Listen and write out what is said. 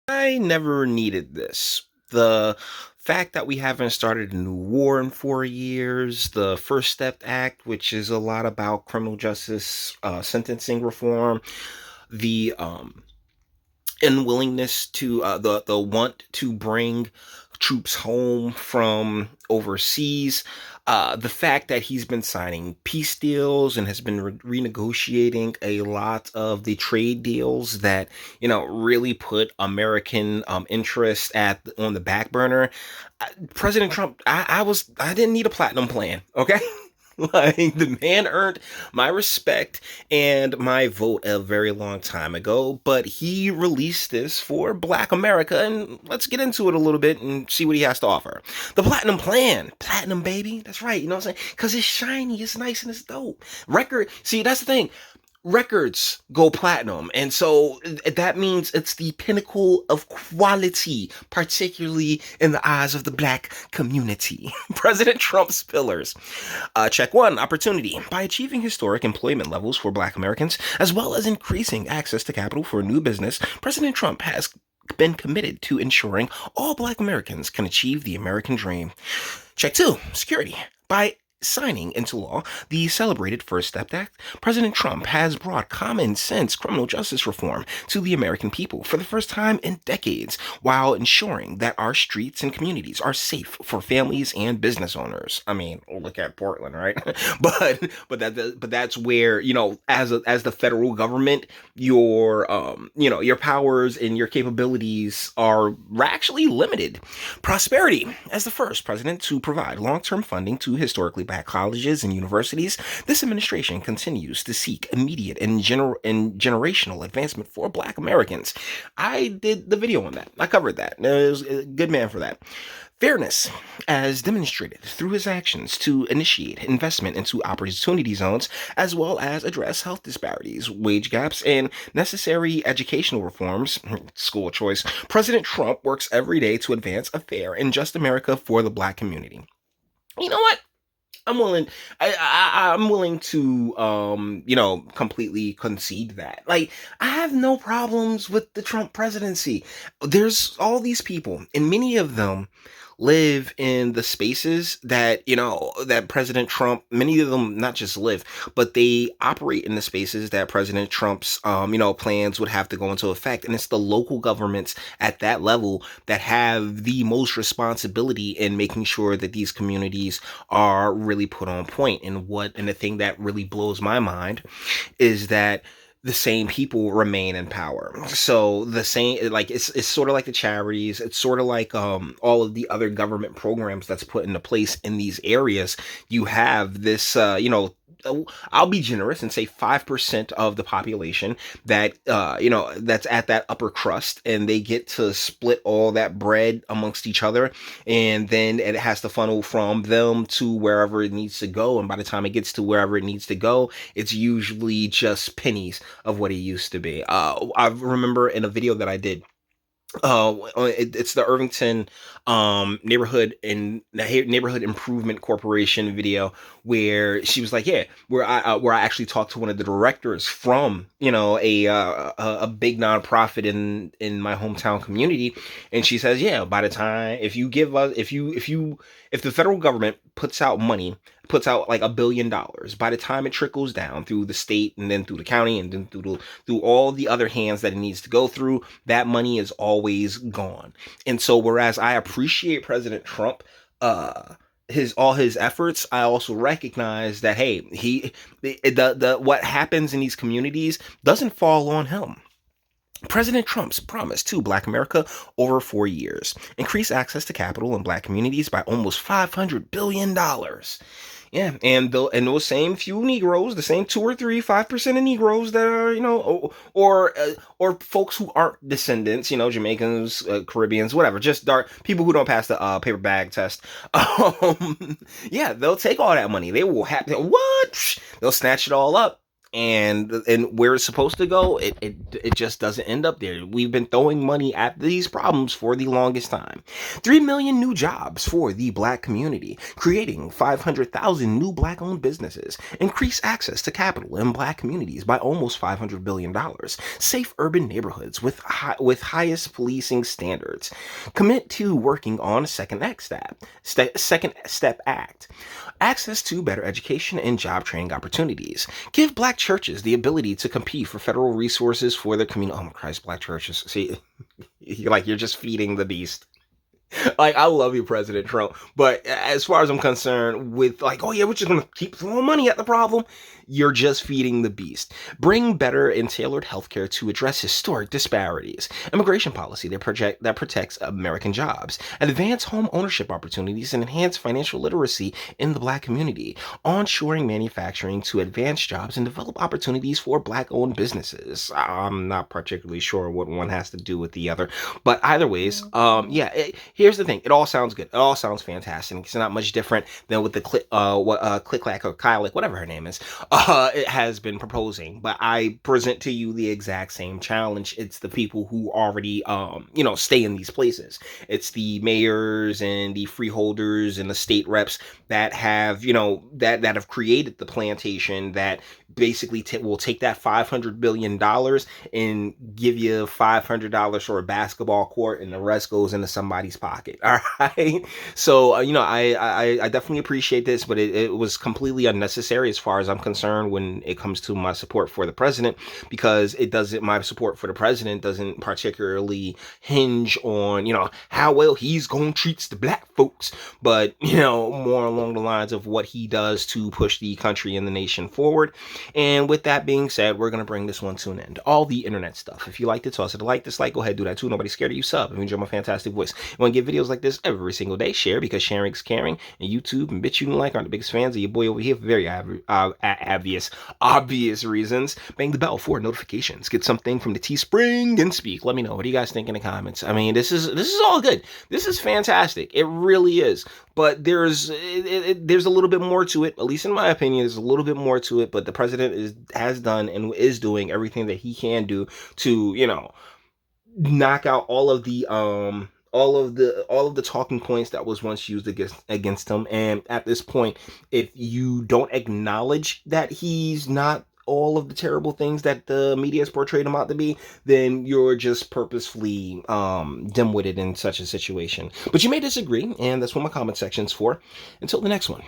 I never needed this. The fact that we haven't started a new war in 4 years, the First Step Act, which is a lot about criminal justice sentencing reform, the unwillingness to the want to bring troops home from overseas, the fact that he's been signing peace deals and has been renegotiating a lot of the trade deals that really put American interest at on the back burner. President Trump, I didn't need a platinum plan, okay. Like, the man earned my respect and my vote a very long time ago, but he released this for Black America, and let's get into it a little bit and see what he has to offer. The Platinum Plan. Platinum, baby. That's right, you know what I'm saying? Because it's shiny, it's nice, and it's dope. See, that's the thing. Records go platinum, and so that means it's the pinnacle of quality, particularly in the eyes of the Black community. President Trump's pillars. Check one, opportunity. By achieving historic employment levels for Black Americans, as well as increasing access to capital for new business, President Trump has been committed to ensuring all Black Americans can achieve the American dream. Check two, security. By signing into law the celebrated First Step Act, President Trump has brought common sense criminal justice reform to the American people for the first time in decades, while ensuring that our streets and communities are safe for families and business owners. I mean, look at Portland, right? but that's where, as the federal government, your powers and your capabilities are actually limited. Prosperity. As the first president to provide long-term funding to historically Black colleges and universities, this administration continues to seek immediate and generational advancement for Black Americans. I did the video on that. I covered that. I was a good man for that. Fairness, as demonstrated through his actions to initiate investment into opportunity zones, as well as address health disparities, wage gaps, and necessary educational reforms, school choice. President Trump works every day to advance a fair and just America for the Black community. You know what? I'm willing. I'm willing to, completely concede that. Like, I have no problems with the Trump presidency. There's all these people, and many of them live in the spaces that that President Trump. Many of them not just live, but they operate in the spaces that President Trump's, plans would have to go into effect. And it's the local governments at that level that have the most responsibility in making sure that these communities are really put on point. And the thing that really blows my mind is that the same people remain in power. So the same, like, it's sort of like the charities. It's sort of like all of the other government programs that's put into place in these areas. You have this, I'll be generous and say 5% of the population that, that's at that upper crust, and they get to split all that bread amongst each other. And then it has to funnel from them to wherever it needs to go. And by the time it gets to wherever it needs to go, it's usually just pennies of what it used to be. I remember in a video that I did, it's the Irvington neighborhood improvement corporation video, where she was like, yeah, where I actually talked to one of the directors from a big nonprofit in my hometown community, and she says, yeah, by the time, if the federal government puts out like $1 billion, by the time it trickles down through the state and then through the county and then through all the other hands that it needs to go through, that money is always gone. And so, whereas I appreciate President Trump, all his efforts, I also recognize that, hey, the what happens in these communities doesn't fall on him. President Trump's promise to Black America over 4 years: increase access to capital in Black communities by almost $500 billion. Yeah, and those same few Negroes, the same 2 or 3, 5% of Negroes that are, or folks who aren't descendants, Jamaicans, Caribbeans, whatever, just dark people who don't pass the paper bag test. Yeah, they'll take all that money. They will have what? They'll snatch it all up. and where it's supposed to go, it just doesn't end up there. We've been throwing money at these problems for the longest time. 3 million new jobs for the black community, creating 500,000 new black owned businesses, increase access to capital in black communities by almost $500 billion, safe urban neighborhoods with highest policing standards, commit to working on second step act, access to better education and job training opportunities, give black churches the ability to compete for federal resources for their community. Oh my Christ, black churches. See, you're just feeding the beast. Like, I love you, President Trump, but as far as I'm concerned, with like, oh yeah, we're just gonna keep throwing money at the problem, you're just feeding the beast. Bring better and tailored healthcare to address historic disparities. Immigration policy that protects American jobs. Advance home ownership opportunities and enhance financial literacy in the black community. Onshoring manufacturing to advance jobs and develop opportunities for black-owned businesses. I'm not particularly sure what one has to do with the other, but either ways, here's the thing. It all sounds good. It all sounds fantastic. It's not much different than with the Click Clack or Kylick, whatever her name is, it has been proposing. But I present to you the exact same challenge. It's the people who already, stay in these places. It's the mayors and the freeholders and the state reps that have, that have created the plantation that basically will take that $500 billion and give you $500 for a basketball court, and the rest goes into somebody's pocket. All right. So, I definitely appreciate this, but it was completely unnecessary as far as I'm concerned when it comes to my support for the president, because my support for the president doesn't particularly hinge on, how well he's going to treat the black folks, but, more along the lines of what he does to push the country and the nation forward. And with that being said, we're going to bring this one to an end. All the internet stuff. If you liked it, toss it a like, dislike, go ahead, do that too. Nobody's scared of you. Sub. If you enjoy my fantastic voice, you want to get videos like this every single day, share, because sharing is caring. And YouTube and Bitchute and like aren't the biggest fans of your boy over here for very obvious reasons. Bang the bell for notifications. Get something from the Teespring and speak. Let me know. What do you guys think in the comments? I mean, this is all good. This is fantastic. It really is. But there's a little bit more to it. At least in my opinion, there's a little bit more to it. But the president has done and is doing everything that he can do to, knock out all of the talking points that was once used against him. And at this point, if you don't acknowledge that he's not all of the terrible things that the media has portrayed him out to be, then you're just purposefully dim-witted in such a situation. But you may disagree, and that's what my comment section's for. Until the next one.